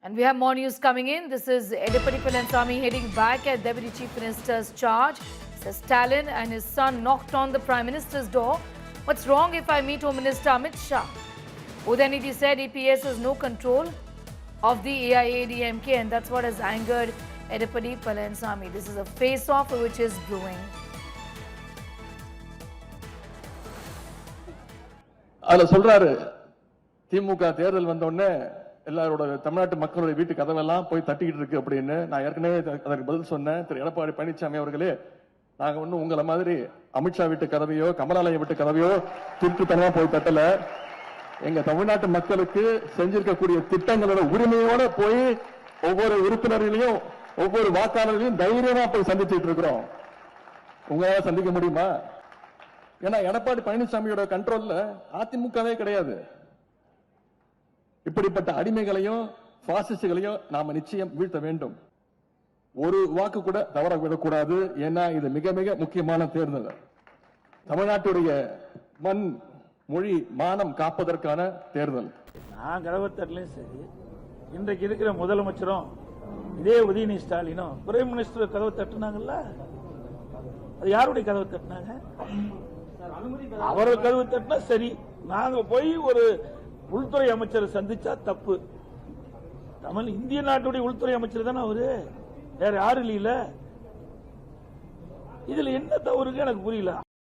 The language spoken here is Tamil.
And we have more news coming in. This is Edapadi Palaniswamy heading back at Deputy Chief Minister's charge. Says Stalin and his son knocked on the Prime Minister's door. What's wrong if I meet Home Minister Amit Shah? Udayanidhi said EPS has no control of the AIADMK, and that's what has angered Edapadi Palaniswamy. This is a face-off which is brewing. அதுல சொல்றாரு திமுக தேர்தல் வந்த உடனே எல்லாரோட தமிழ்நாட்டு மக்களுடைய வீட்டு கதவெல்லாம் போய் தட்டிக்கிட்டு இருக்கு அப்படின்னு. நான் ஏற்கனவே அதற்கு பதில் சொன்னேன். திரு எடப்பாடி பழனிசாமி அவர்களே, நாங்க ஒன்னும் உங்களை மாதிரி அமித்ஷா வீட்டு கதவையோ கமலாலயம் வீட்டு கதவையோ திருட்டுத்தனமா போய் தட்டல. எங்க தமிழ்நாட்டு மக்களுக்கு செஞ்சிருக்கக்கூடிய திட்டங்களோட உரிமையோட போய் ஒவ்வொரு உறுப்பினர்களையும் ஒவ்வொரு வாக்காளர்களையும் தைரியமா போய் சந்திச்சுட்டு இருக்கிறோம். உங்களால சந்திக்க முடியுமா? ஏன்னா எடப்பாடி பழனிசாமியோட கண்ட்ரோல்ல அதிமுகவே கிடையாது. இப்படிப்பட்ட அடிமைகளையும் பாசிஸ்டுகளையும் நாம நிச்சயம் வீழ்த்த வேண்டும். ஒரு வாக்கு கூட தவற விடக்கூடாது. ஏன்னா இது மிக மிக முக்கியமான தேர்தல். தமிழ்நாட்டுடைய மண் மொழி மானம் காப்பதற்கான தேர்தல். நான் கதவத்தட்டலையும் சரி, இன்றைக்கு இருக்கிற முதலமைச்சரும் இதே உதயநிதி ஸ்டாலினும் பிரைம் மினிஸ்டர் கதவு தட்டுனாங்கல்ல, அது யாருடைய கதவு தட்டினாங்க? அவர்கள் கதவு தட்டினா சரி. நாங்க போய் ஒரு உள்துறை அமைச்சரை சந்திச்சா தப்பு. தமிழ் இந்திய நாட்டுடைய உள்துறை அமைச்சர் தானே அவரு, வேற யாரும் இல்ல. இதுல என்ன தவறுக்கு எனக்கு புரியல.